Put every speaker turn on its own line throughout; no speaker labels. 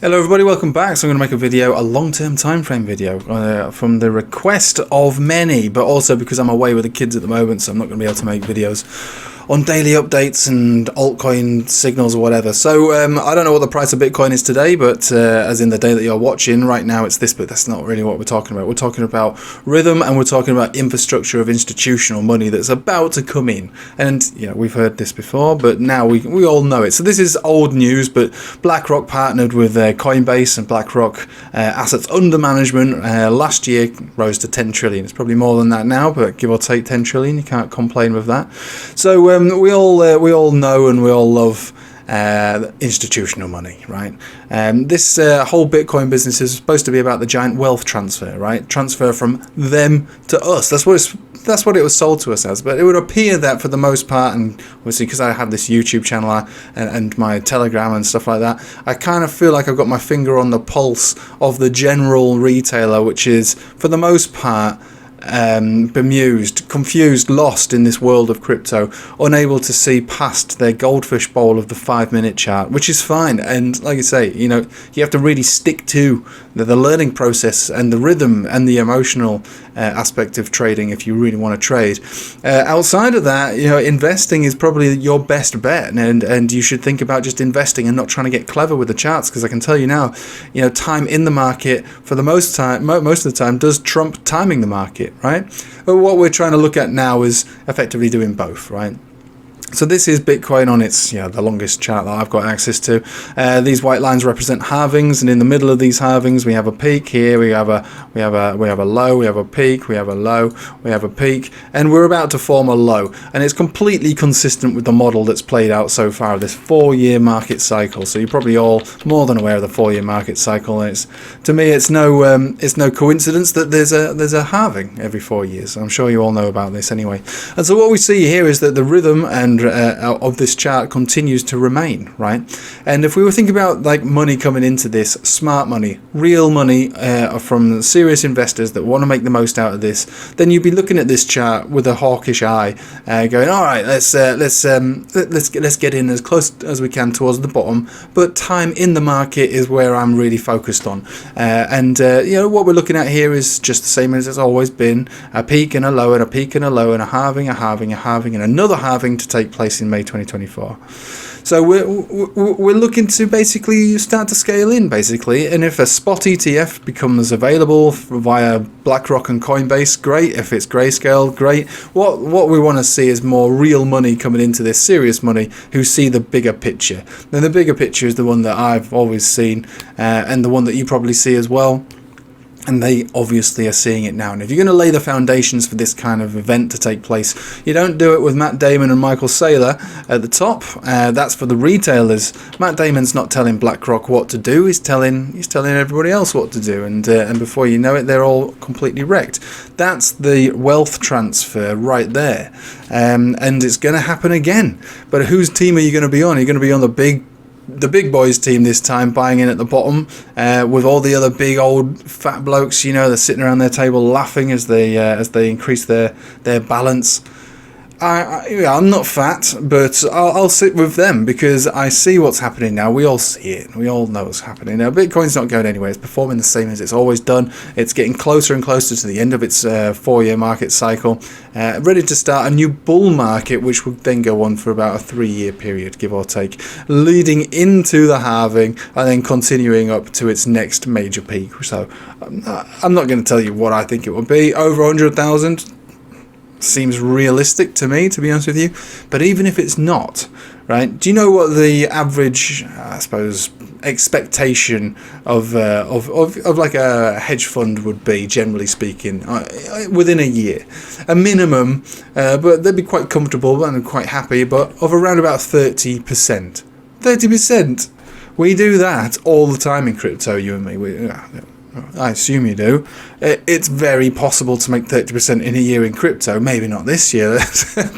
Hello everybody, welcome back. So I'm going to make a video, a long-term time frame video from the request of many, but also because I'm away with the kids at the moment, so I'm not going to be able to make videos on daily updates and altcoin signals or whatever. So I don't know what the price of Bitcoin is today, but as in the day that you're watching, right now it's this, but that's not really what we're talking about. We're talking about rhythm, and we're talking about infrastructure of institutional money that's about to come in. And you know, we've heard this before, but now we all know it. So this is old news, but BlackRock partnered with Coinbase, and BlackRock assets under management last year rose to 10 trillion. It's probably more than that now, but give or take 10 trillion, you can't complain with that. So we all know and we all love institutional money, right? This whole Bitcoin business is supposed to be about the giant wealth transfer, right? Transfer from them to us. That's what it was sold to us as. But it would appear that for the most part, and obviously because I have this YouTube channel and my Telegram and stuff like that, I kind of feel like I've got my finger on the pulse of the general retailer, which is for the most part bemused, confused, lost in this world of crypto, unable to see past their goldfish bowl of the 5-minute chart, which is fine. And like I say, you know, you have to really stick to the learning process and the rhythm and the emotional aspect of trading if you really want to trade. Outside of that, you know, investing is probably your best bet, and you should think about just investing and not trying to get clever with the charts, because I can tell you now, you know, time in the market for the most of the time does trump timing the market, right? But what we're trying to look at now is effectively doing both, right? So this is Bitcoin on its, the longest chart that I've got access to. These white lines represent halvings, and in the middle of these halvings we have a peak. Here we have a low, we have a peak, we have a low, we have a peak, and we're about to form a low. And it's completely consistent with the model that's played out so far, this 4-year market cycle. So you're probably all more than aware of the 4-year market cycle. And it's, to me, it's no coincidence that there's a halving every 4 years. I'm sure you all know about this anyway. And so what we see here is that the rhythm and of this chart continues to remain, right? And if we were thinking about like money coming into this, smart money, real money from serious investors that want to make the most out of this, then you'd be looking at this chart with a hawkish eye, going, all right, let's get in as close as we can towards the bottom, but time in the market is where I'm really focused on. You know, what we're looking at here is just the same as it's always been: a peak and a low, and a peak and a low, and a halving, a halving, a halving, and another halving to take place in May 2024. So we're looking to basically start to scale in, basically. And if a spot ETF becomes available via BlackRock and Coinbase, great. If it's grayscale, great. What we want to see is more real money coming into this, serious money, who see the bigger picture. Then the bigger picture is the one that I've always seen, and the one that you probably see as well. And they obviously are seeing it now. And if you're going to lay the foundations for this kind of event to take place, you don't do it with Matt Damon and Michael Saylor at the top. That's for the retailers. Matt Damon's not telling BlackRock what to do. He's telling everybody else what to do. And before you know it, they're all completely wrecked. That's the wealth transfer right there. And it's going to happen again. But whose team are you going to be on? Are you going to be on the big boys team this time, buying in at the bottom with all the other big old fat blokes, you know, they're sitting around their table laughing as they increase their balance? I'm not fat, but I'll sit with them because I see what's happening now. We all see it. We all know what's happening now. Bitcoin's not going anywhere. It's performing the same as it's always done. It's getting closer and closer to the end of its 4-year market cycle, ready to start a new bull market, which will then go on for about a 3-year period, give or take, leading into the halving and then continuing up to its next major peak. So I'm not going to tell you what I think it will be. Over 100,000 seems realistic to me, to be honest with you. But even if it's not, right, do you know what the average, I suppose, expectation of like a hedge fund would be, generally speaking, within a year? A minimum, but they'd be quite comfortable and quite happy, but of around about 30%. 30%. We do that all the time in crypto, you and me. I assume you do. It's very possible to make 30% in a year in crypto. Maybe not this year,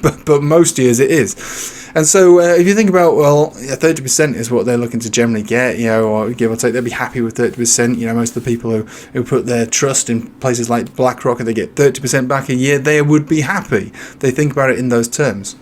but most years it is. And so if you think about, well, 30% is what they're looking to generally get, you know, or give or take, they'll be happy with 30%. You know, most of the people who put their trust in places like BlackRock and they get 30% back a year, they would be happy. They think about it in those terms.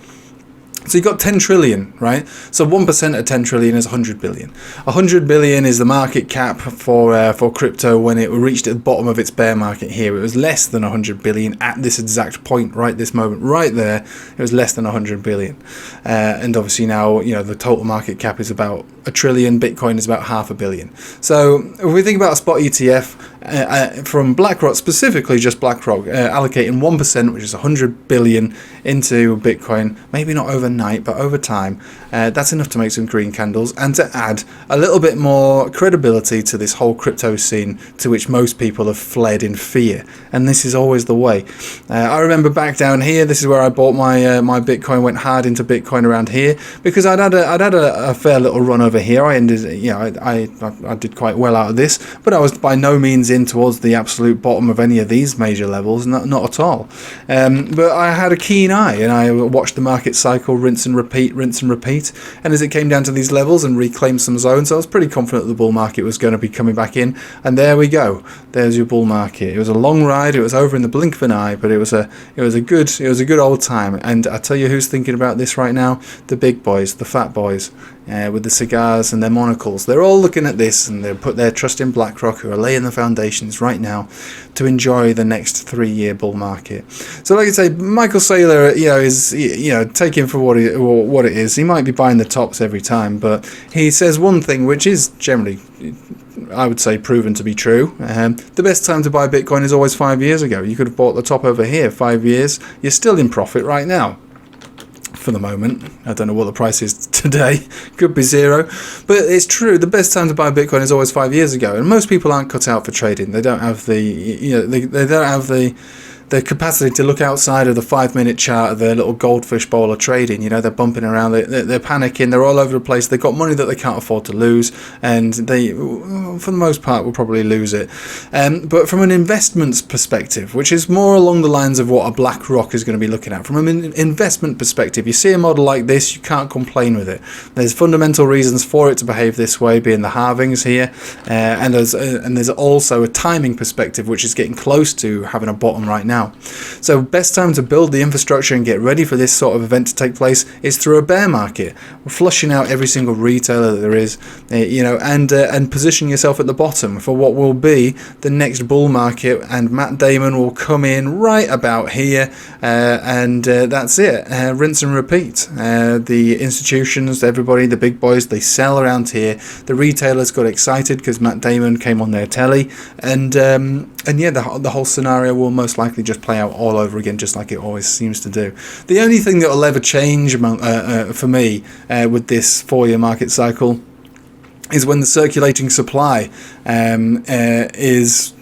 So you've got 10 trillion, right? So 1% of 10 trillion is 100 billion. 100 billion is the market cap for crypto when it reached at the bottom of its bear market here. It was less than 100 billion at this exact point, right this moment, right there. It was less than 100 billion. And obviously now, you know, the total market cap is about a trillion. Bitcoin is about $500 million. So if we think about a spot ETF from BlackRock, specifically just BlackRock, allocating 1%, which is 100 billion into Bitcoin, maybe not overnight, but over time, that's enough to make some green candles and to add a little bit more credibility to this whole crypto scene to which most people have fled in fear. And this is always the way. I remember back down here, this is where I bought my Bitcoin, went hard into Bitcoin around here because I'd had a fair little run over here. I ended, you know, I did quite well out of this, but I was by no means in towards the absolute bottom of any of these major levels, not at all. But I had a keen eye and I watched the market cycle, rinse and repeat, and as it came down to these levels and reclaimed some zones, I was pretty confident the bull market was going to be coming back in, and there we go. There's your bull market. It was a long ride. It was over in the blink of an eye, but it was a good old time. And I tell you who's thinking about this right now: the big boys, the fat boys, with the cigars and their monocles. They're all looking at this and they put their trust in BlackRock, who are laying the foundations right now to enjoy the next 3-year bull market. So like I say, Michael Saylor, you know, is, you know, take him for what it is. He might be buying the tops every time, but he says one thing which is generally, I would say, proven to be true. The best time to buy Bitcoin is always 5 years ago. You could have bought the top over here 5 years. You're still in profit right now. For the moment, I don't know what the price is today. Could be zero, but it's true. The best time to buy Bitcoin is always 5 years ago, and most people aren't cut out for trading. They don't have the, you know, they don't have the capacity to look outside of the 5-minute chart of their little goldfish bowl of trading. You know, they're bumping around, they're panicking, they're all over the place. They've got money that they can't afford to lose, and they, for the most part, will probably lose it. But from an investment perspective, which is more along the lines of what a BlackRock is going to be looking at, from an investment perspective, you see a model like this, you can't complain with it. There's fundamental reasons for it to behave this way, being the halvings here, and there's also a timing perspective, which is getting close to having a bottom right now. So best time to build the infrastructure and get ready for this sort of event to take place is through a bear market. We're flushing out every single retailer that there is, you know, and positioning yourself at the bottom for what will be the next bull market. And Matt Damon will come in right about here, and that's it. Rinse and repeat. The institutions, everybody, the big boys, they sell around here. The retailers got excited because Matt Damon came on their telly, and yeah, the whole scenario will most likely just play out all over again, just like it always seems to do. The only thing that will ever change for me with this 4-year market cycle is when the circulating supply is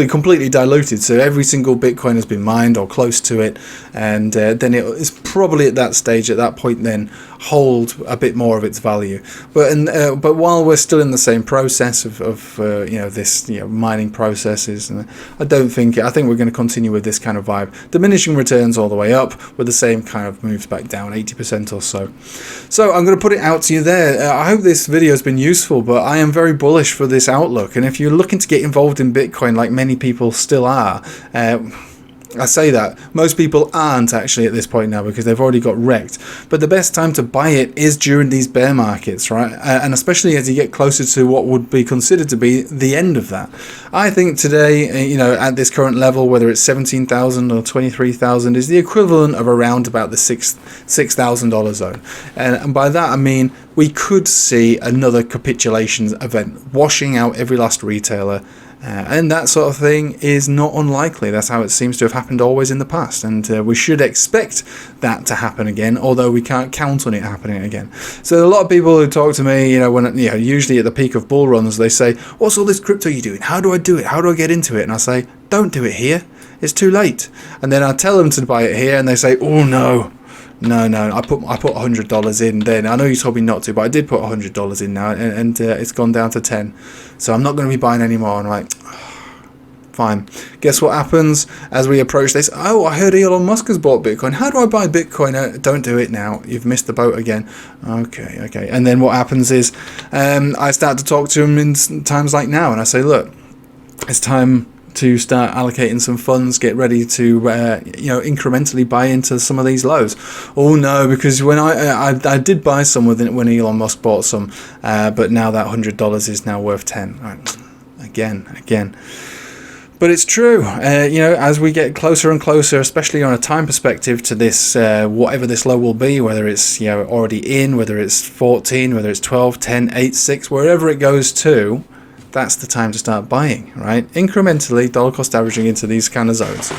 completely diluted. So every single Bitcoin has been mined or close to it, and then it is probably at that stage, at that point, then hold a bit more of its value. But while we're still in the same process of you know, this, you know, mining processes, and I think we're going to continue with this kind of vibe, diminishing returns all the way up with the same kind of moves back down 80% or so. So I'm going to put it out to you there. I hope this video has been useful, but I am very bullish for this outlook, and if you're looking to get involved in Bitcoin like many people still are, I say that most people aren't actually at this point now because they've already got wrecked, but the best time to buy it is during these bear markets, right? And especially as you get closer to what would be considered to be the end of that. I think today, you know, at this current level, whether it's 17,000 or 23,000, is the equivalent of around about the $6,000 zone, and by that I mean we could see another capitulation event, washing out every last retailer. And that sort of thing is not unlikely. That's how it seems to have happened always in the past, and we should expect that to happen again, although we can't count on it happening again. So a lot of people who talk to me, you know, when, you know, usually at the peak of bull runs, they say, "What's all this crypto you doing? How do I do it? How do I get into it?" And I say, "Don't do it here. It's too late." And then I tell them to buy it here, and they say, "Oh no. No, I put $100 in then. I know you told me not to, but I did put $100 in now, and it's gone down to 10. So I'm not going to be buying anymore." And I'm like, fine. Guess what happens as we approach this? "Oh, I heard Elon Musk has bought Bitcoin. How do I buy Bitcoin?" Don't do it now. You've missed the boat again. Okay. And then what happens is I start to talk to him in times like now, and I say, "Look, it's time to start allocating some funds, get ready to you know, incrementally buy into some of these lows. Oh no, because when I did buy some when Elon Musk bought some, but now that $100 is now worth 10. Right. Again. But it's true, you know, as we get closer and closer, especially on a time perspective, to this, whatever this low will be, whether it's, you know, already in, whether it's 14, whether it's 12, 10, 8, 6, wherever it goes to, that's the time to start buying, right? Incrementally, dollar cost averaging into these kind of zones.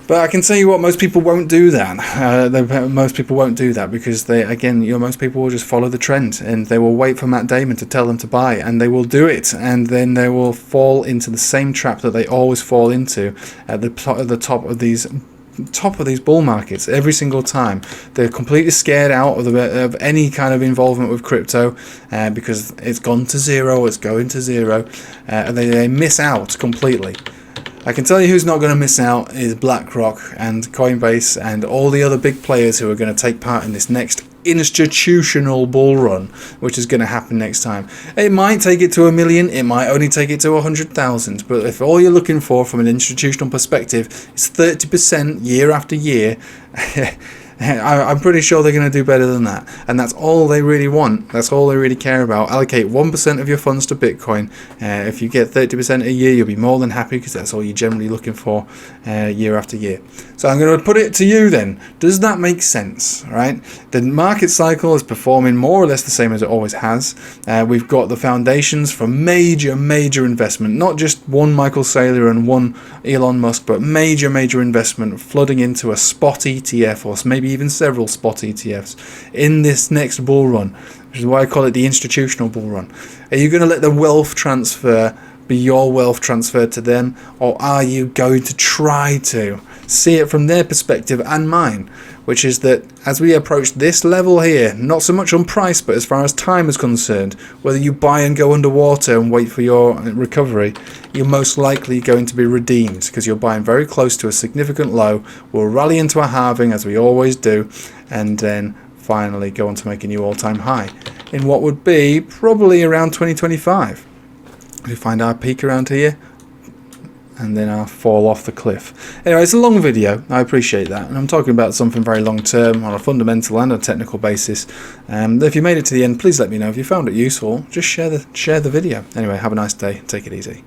But I can tell you what, most people won't do that. Most people won't do that because they, again, you know, most people will just follow the trend and they will wait for Matt Damon to tell them to buy, and they will do it, and then they will fall into the same trap that they always fall into at the top of these bull markets every single time. They're completely scared out of any kind of involvement with crypto because it's gone to zero, it's going to zero, and they miss out completely. I can tell you who's not going to miss out is BlackRock and Coinbase and all the other big players who are going to take part in this next institutional bull run, which is going to happen next time. It might take it to 1 million, it might only take it to 100,000, but if all you're looking for from an institutional perspective is 30% year after year, I'm pretty sure they're going to do better than that, and that's all they really want. That's all they really care about. Allocate 1% of your funds to Bitcoin. If you get 30% a year, you'll be more than happy, because that's all you're generally looking for year after year. So I'm going to put it to you then. Does that make sense? Right? The market cycle is performing more or less the same as it always has. We've got the foundations for major investment, not just one Michael Saylor and one Elon Musk, but major investment flooding into a spot ETF, or maybe even several spot ETFs in this next bull run, which is why I call it the institutional bull run. Are you going to let the wealth transfer be your wealth transferred to them, or are you going to try to see it from their perspective and mine, which is that as we approach this level here, not so much on price, but as far as time is concerned, whether you buy and go underwater and wait for your recovery, you're most likely going to be redeemed, because you're buying very close to a significant low, will rally into a halving as we always do, and then finally go on to make a new all-time high in what would be probably around 2025. We find our peak around here, and then I'll fall off the cliff. Anyway, it's a long video, I appreciate that, and I'm talking about something very long term on a fundamental and a technical basis. If you made it to the end, please let me know. If you found it useful, just share the video. Anyway, have a nice day, take it easy.